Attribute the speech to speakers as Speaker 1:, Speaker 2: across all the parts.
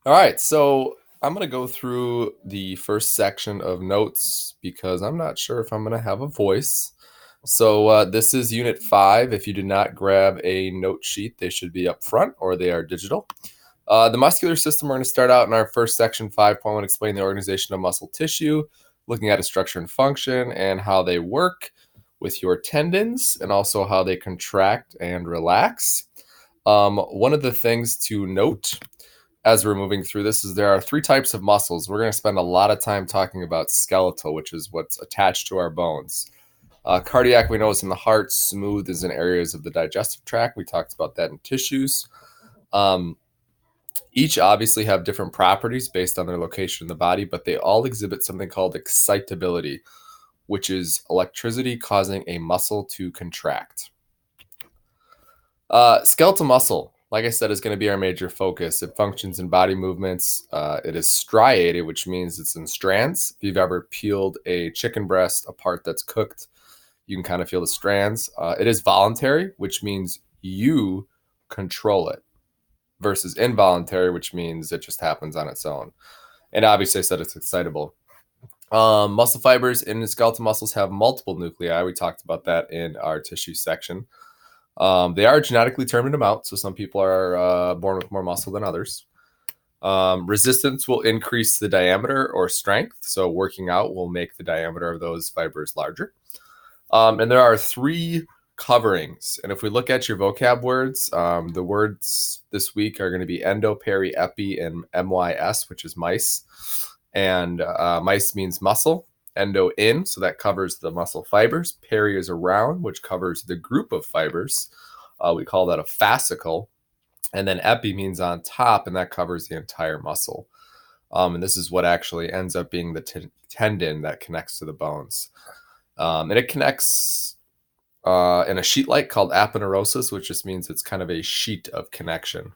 Speaker 1: All right, so I'm going to go through the first section of notes because I'm not sure if I'm going to have a voice. So this is Unit 5. If you did not grab a note sheet, they should be up front or they are digital. The muscular system, we're going to start out in our first section, 5.1, explain the organization of muscle tissue, looking at its structure and function and how they work with your tendons and also how they contract and relax. One of the things to note as we're moving through this is there are three types of muscles. We're going to spend a lot of time talking about skeletal, which is what's attached to our bones. Cardiac, we know, is in the heart. Smooth is in areas of the digestive tract. We talked about that in tissues. Each obviously have different properties based on their location in the body, but they all exhibit something called excitability, which is electricity causing a muscle to contract. Skeletal muscle, like I said, is going to be our major focus. It functions in body movements. It is striated, which means it's in strands. If you've ever peeled a chicken breast apart that's cooked, you can kind of feel the strands. It is voluntary, which means you control it, versus involuntary, which means it just happens on its own. And obviously, I said it's excitable. Muscle fibers in the skeletal muscles have multiple nuclei. We talked about that in our tissue section. They are genetically determined amount, so some people are born with more muscle than others. Resistance will increase the diameter or strength, so working out will make the diameter of those fibers larger. And there are three coverings, and if we look at your vocab words, the words this week are going to be endo, peri, epi, and MYS, which is mice. And mice means muscle. Endo in, so that covers the muscle fibers. Peri is around, which covers the group of fibers. We call that a fascicle. And then epi means on top, and that covers the entire muscle. And this is what actually ends up being the tendon that connects to the bones. And it connects in a sheet-like called aponeurosis, which just means it's kind of a sheet of connection.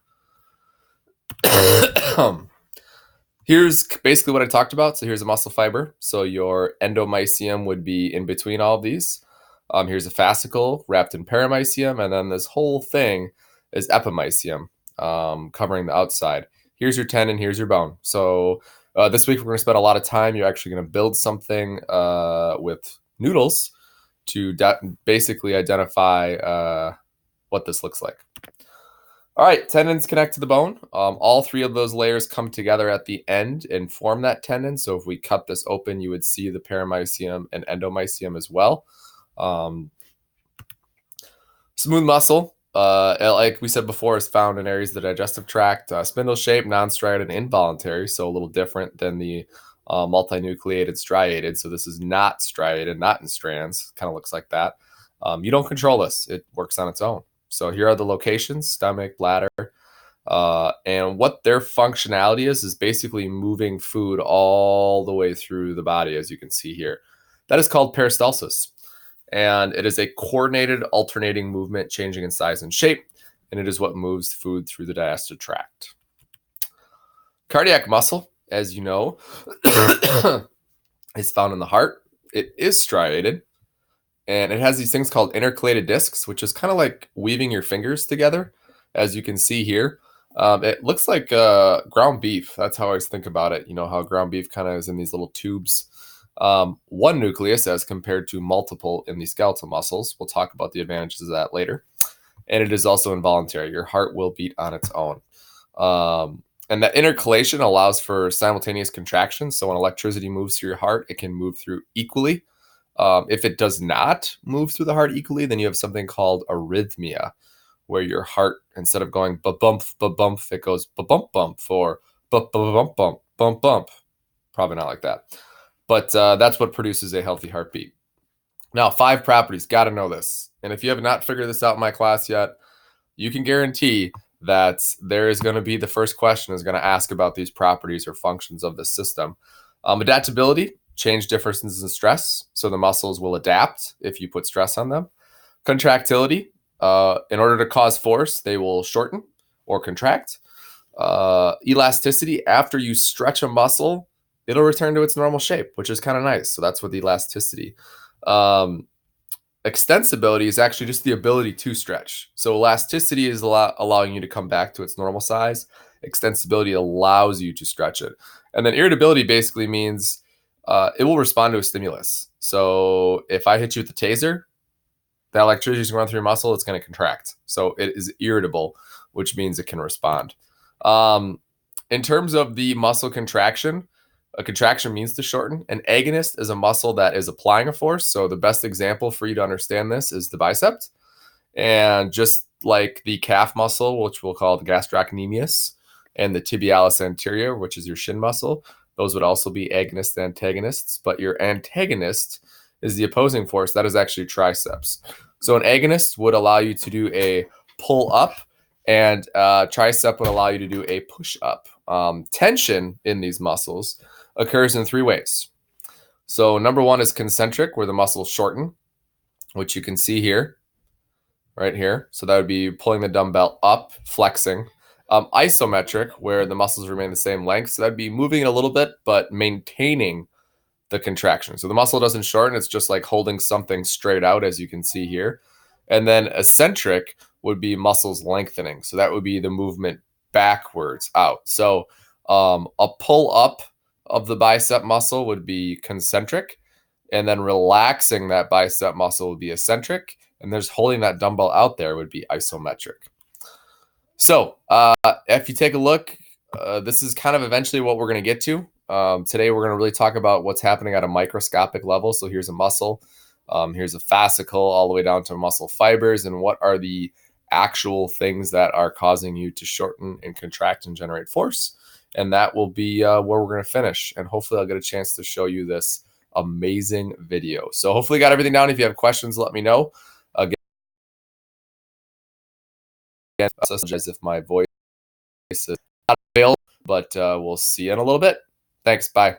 Speaker 1: Here's basically what I talked about. So here's a muscle fiber. So your endomysium would be in between all of these. Here's a fascicle wrapped in perimysium, and then this whole thing is epimysium, covering the outside. Here's your tendon, here's your bone. So this week we're going to spend a lot of time. You're actually going to build something with noodles to basically identify what this looks like. All right, tendons connect to the bone. All three of those layers come together at the end and form that tendon. So if we cut this open, you would see the perimysium and endomysium as well. Smooth muscle, like we said before, is found in areas of the digestive tract. Spindle shape, non-striated, involuntary, so a little different than the multinucleated striated. So this is not striated, not in strands. Kind of looks like that. You don't control this. It works on its own. So here are the locations: stomach, bladder, and what their functionality is basically moving food all the way through the body, as you can see here. That is called peristalsis, and it is a coordinated alternating movement changing in size and shape, and it is what moves food through the digestive tract. Cardiac muscle, as you know, is found in the heart. It is striated, and it has these things called intercalated discs, which is kind of like weaving your fingers together, as you can see here. It looks like ground beef. That's how I always think about it. You know how ground beef kind of is in these little tubes. One nucleus as compared to multiple in the skeletal muscles. We'll talk about the advantages of that later. And it is also involuntary. Your heart will beat on its own. And that intercalation allows for simultaneous contraction. So when electricity moves through your heart, it can move through equally. If it does not move through the heart equally, then you have something called arrhythmia, where your heart, instead of going ba-bump, ba-bump, it goes ba-bump, bump, or ba-bump, bump, bump, bump. Probably not like that. But that's what produces a healthy heartbeat. Now, 5 properties. Got to know this. And if you have not figured this out in my class yet, you can guarantee that there is going to be the first question is going to ask about these properties or functions of the system. Adaptability, change differences in stress. So the muscles will adapt if you put stress on them. Contractility, in order to cause force, they will shorten or contract. Elasticity, after you stretch a muscle, it'll return to its normal shape, which is kind of nice. So that's what the elasticity. Extensibility is actually just the ability to stretch. So elasticity is allowing you to come back to its normal size. extensibility allows you to stretch it. And then irritability basically means it will respond to a stimulus. So if I hit you with a taser, that electricity is going to run through your muscle, it's going to contract. So it is irritable, which means it can respond. In terms of the muscle contraction, a contraction means to shorten. An agonist is a muscle that is applying a force. So the best example for you to understand this is the bicep. And just like the calf muscle, which we'll call the gastrocnemius, and the tibialis anterior, which is your shin muscle, those would also be agonists and antagonists. But your antagonist is the opposing force. That is actually triceps. So an agonist would allow you to do a pull up, and tricep would allow you to do a push up. Tension in these muscles occurs in three ways. So number one is concentric, where the muscles shorten, which you can see here, right here. So that would be pulling the dumbbell up, flexing. Isometric, where the muscles remain the same length. So that'd be moving it a little bit, but maintaining the contraction. So the muscle doesn't shorten. It's just like holding something straight out, as you can see here. And then eccentric would be muscles lengthening. So that would be the movement backwards out. So a pull up of the bicep muscle would be concentric, and then relaxing that bicep muscle would be eccentric, and there's holding that dumbbell out there would be isometric. So if you take a look, this is kind of eventually what we're going to get to. Today, we're going to really talk about what's happening at a microscopic level. So here's a muscle, here's a fascicle, all the way down to muscle fibers, and what are the actual things that are causing you to shorten and contract and generate force. And that will be where we're going to finish. And hopefully I'll get a chance to show you this amazing video. So hopefully you got everything down. If you have questions, let me know. Again, as if my voice is not available, but we'll see you in a little bit. Thanks. Bye.